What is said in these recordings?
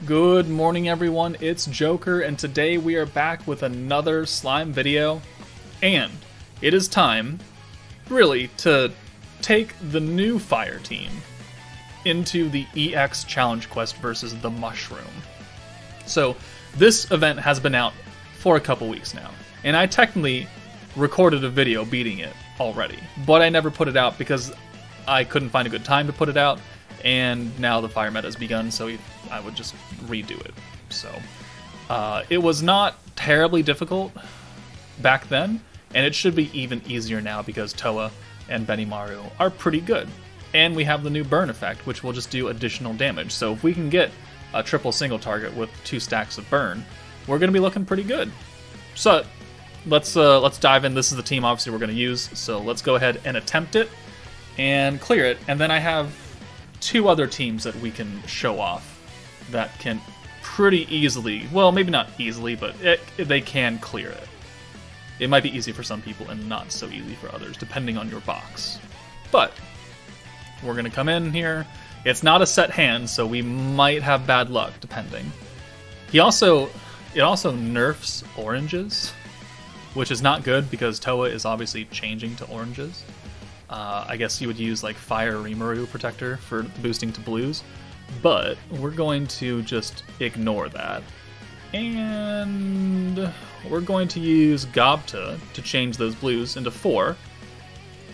Good morning, everyone. It's Joker, and today we are back with another slime video. And it is time, really, to take the new fire team into the EX Challenge Quest versus the Mushroom. So, this event has been out for a couple weeks now, and I technically recorded a video beating it already, but I never put it out because I couldn't find a good time to put it out, and now the fire meta has begun, so I would just redo it. So, it was not terribly difficult back then, and it should be even easier now because Toa and Benimaru are pretty good. And we have the new burn effect, which will just do additional damage. So if we can get a triple single target with 2 stacks of burn, we're going to be looking pretty good. So let's dive in. This is the team obviously we're going to use, so let's go ahead and attempt it and clear it. And then I have 2 other teams that we can show off that can pretty easily, well, maybe not easily, but they can clear it. It might be easy for some people and not so easy for others, depending on your box. But we're going to come in here. It's not a set hand, so we might have bad luck, depending. It also nerfs oranges, which is not good because Toa is obviously changing to oranges. I guess you would use like Fire Rimuru Protector for boosting to blues, but we're going to just ignore that. And we're going to use Gobta to change those blues into 4,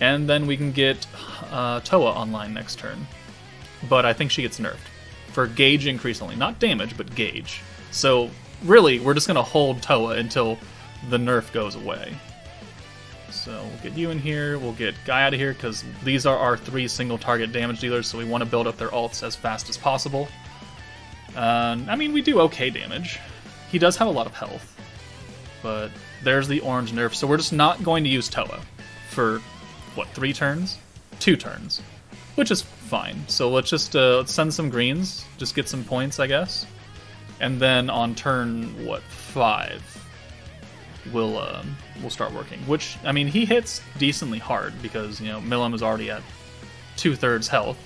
and then we can get Toa online next turn. But I think she gets nerfed for gauge increase only, not damage, but gauge. So really, we're just going to hold Toa until the nerf goes away. So we'll get you in here, we'll get Guy out of here, because these are our 3 single target damage dealers, so we want to build up their ults as fast as possible. I mean, we do okay damage. He does have a lot of health, but there's the orange nerf, so we're just not going to use Toa for, what, 3 turns? 2 turns, which is fine. So let's just let's send some greens, just get some points, I guess. And then on turn, what, 5, we'll start working. Which, I mean, he hits decently hard because, you know, Milim is already at 2/3 health.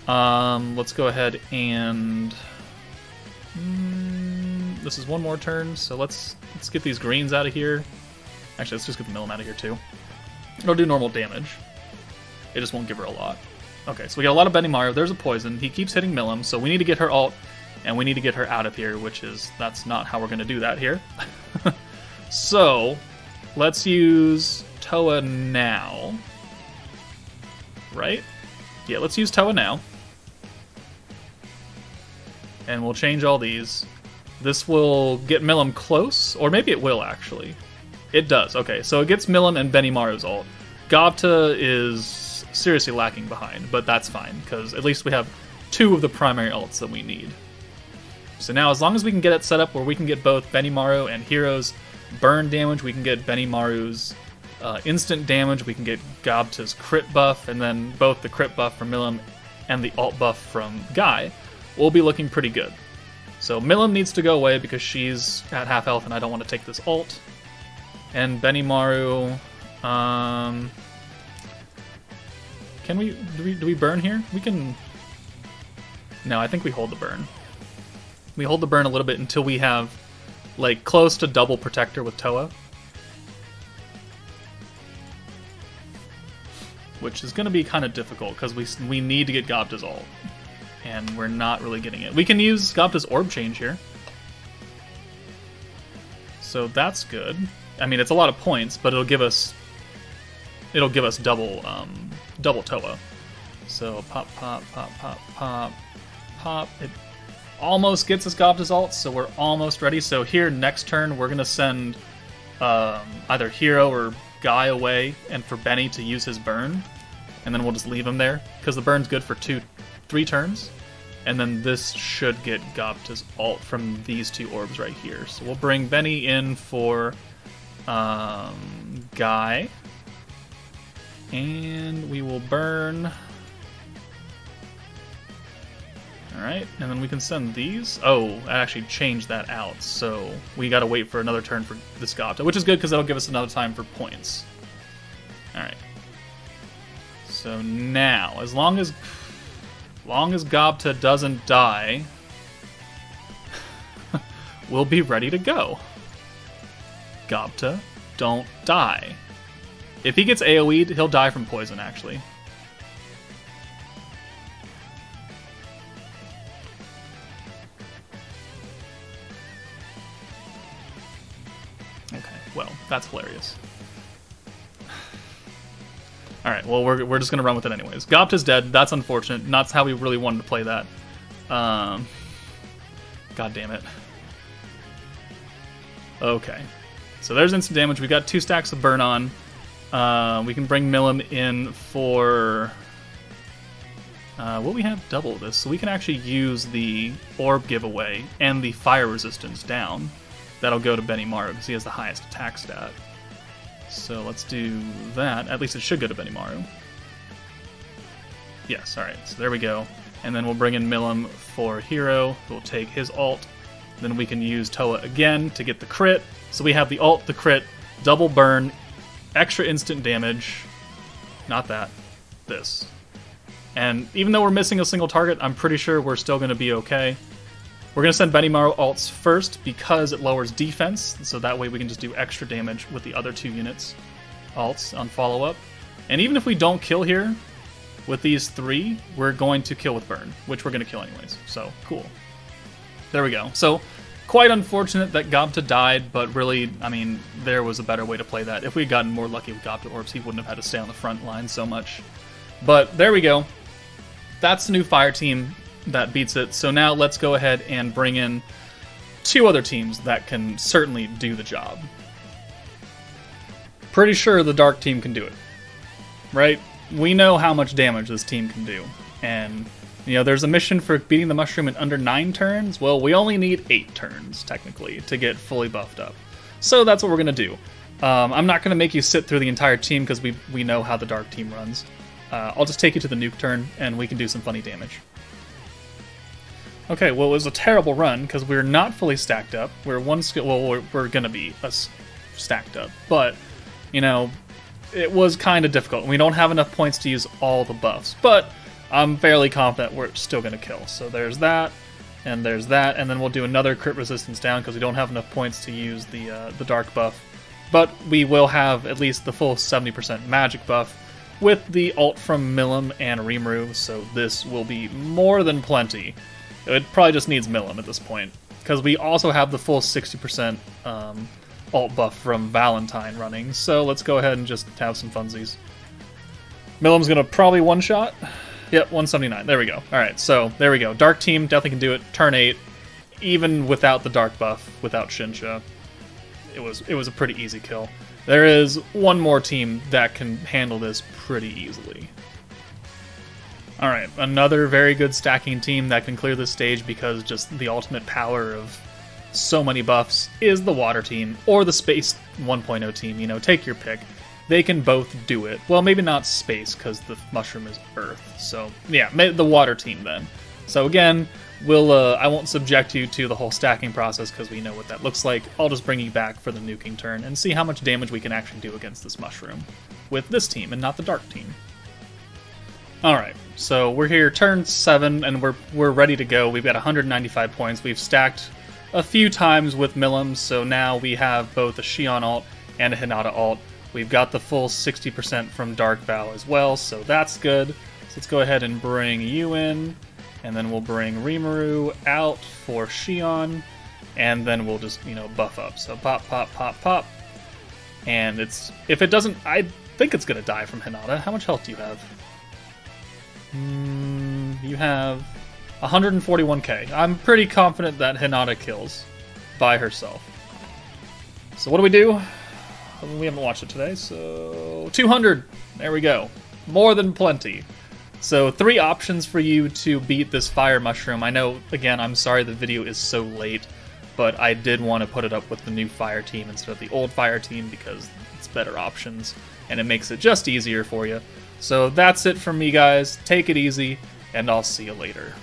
Let's go ahead and... this is one more turn, so let's get these greens out of here. Actually, let's just get the Milim out of here, too. It'll do normal damage. It just won't give her a lot. Okay, so we got a lot of Benimaru. There's a poison. He keeps hitting Milim, so we need to get her ult, and we need to get her out of here, that's not how we're going to do that here. So, let's use Toa now. Right? Yeah, let's use Toa now. And we'll change all these. This will get Milim close, or maybe it will, actually. It does, okay. So it gets Milim and Benimaru's ult. Gobta is seriously lacking behind, but that's fine, because at least we have 2 of the primary ults that we need. So now, as long as we can get it set up where we can get both Benimaru and Hero's burn damage, we can get Benimaru's instant damage, we can get Gobta's crit buff, and then both the crit buff from Milim and the ult buff from Guy will be looking pretty good. So Milim needs to go away because she's at half health and I don't want to take this ult. And Benimaru, can we, do we burn here? We can, no, I think we hold the burn. We hold the burn a little bit until we have like close to double protector with Toa, which is going to be kind of difficult because we need to get Gobta's ult, and we're not really getting it. We can use Gobta's orb change here, so that's good. I mean, it's a lot of points, but it'll give us double double Toa. So pop, pop, pop, pop, pop, pop. It almost gets us Gobta's ult, so we're almost ready. So here, next turn, we're going to send either Hero or Guy away, and for Benny to use his burn, and then we'll just leave him there, because the burn's good for 3 turns, and then this should get Gobta's ult from these 2 orbs right here. So we'll bring Benny in for Guy, and we will burn... Alright, and then we can send these. Oh, I actually changed that out, so we gotta wait for another turn for this Gobta, which is good because that'll give us another time for points. Alright. So now, as long as Gobta doesn't die, will be ready to go. Gobta, don't die. If he gets AoE'd, he'll die from poison, actually. Okay, well, that's hilarious. Alright, well, we're just going to run with it anyways. Gobta's dead. That's unfortunate. Not how we really wanted to play that. God damn it. Okay. So there's instant damage. We've got 2 stacks of burn on. We can bring Milim in for... will we have double this? So we can actually use the orb giveaway and the fire resistance down. That'll go to Benimaru because he has the highest attack stat. So let's do that. At least it should go to Benimaru. Yes, alright. So there we go. And then we'll bring in Milim for Hero. We'll take his ult. Then we can use Toa again to get the crit. So we have the ult, the crit, double burn, extra instant damage. Not that. This. And even though we're missing a single target, I'm pretty sure we're still going to be okay. We're going to send Benimaru ults first because it lowers defense, so that way we can just do extra damage with the other 2 units ults on follow-up. And even if we don't kill here with these 3, we're going to kill with burn, which we're going to kill anyways. So, cool. There we go. So, quite unfortunate that Gobta died, but really, I mean, there was a better way to play that. If we had gotten more lucky with Gobta orbs, he wouldn't have had to stay on the front line so much. But there we go. That's the new fire team that beats it. So now let's go ahead and bring in 2 other teams that can certainly do the job. Pretty sure the dark team can do it, right? We know how much damage this team can do. And, you know, there's a mission for beating the mushroom in under 9 turns. Well, we only need 8 turns, technically, to get fully buffed up. So that's what we're going to do. I'm not going to make you sit through the entire team because we know how the dark team runs. I'll just take you to the nuke turn, and we can do some funny damage. Okay, well, it was a terrible run, because we're not fully stacked up. We're one skill... Well, we're going to be stacked up. But, you know, it was kind of difficult. We don't have enough points to use all the buffs. But I'm fairly confident we're still going to kill. So there's that, and there's that. And then we'll do another crit resistance down, because we don't have enough points to use the dark buff. But we will have at least the full 70% magic buff with the ult from Milim and Rimuru. So this will be more than plenty. It probably just needs Milim at this point, because we also have the full 60% ult buff from Valentine running, so let's go ahead and just have some funsies. Milim's going to probably one-shot. Yep, 179. There we go. Alright, so there we go. Dark team definitely can do it. Turn 8, even without the dark buff, without Shinsha. It was a pretty easy kill. There is one more team that can handle this pretty easily. Alright, another very good stacking team that can clear this stage because just the ultimate power of so many buffs is the Water team, or the Space 1.0 team, you know, take your pick. They can both do it. Well, maybe not Space, because the Mushroom is Earth, so yeah, the Water team then. So again, I won't subject you to the whole stacking process because we know what that looks like. I'll just bring you back for the nuking turn and see how much damage we can actually do against this Mushroom with this team and not the Dark team. Alright, so we're here turn 7 and we're ready to go. We've got 195 points. We've stacked a few times with Milim, so now we have both a Xion ult and a Hinata ult. We've got the full 60% from Dark Val as well, so that's good. So let's go ahead and bring you in, and then we'll bring Rimuru out for Xion, and then we'll just, you know, buff up. So pop, pop, pop, pop. And if it doesn't, I think it's going to die from Hinata. How much health do you have? You have 141k. I'm pretty confident that Hinata kills by herself. So what do? We haven't watched it today, so 200. There we go. More than plenty. So 3 options for you to beat this fire mushroom. I know, again, I'm sorry the video is so late, but I did want to put it up with the new fire team instead of the old fire team because it's better options, and it makes it just easier for you. So that's it from me, guys. Take it easy, and I'll see you later.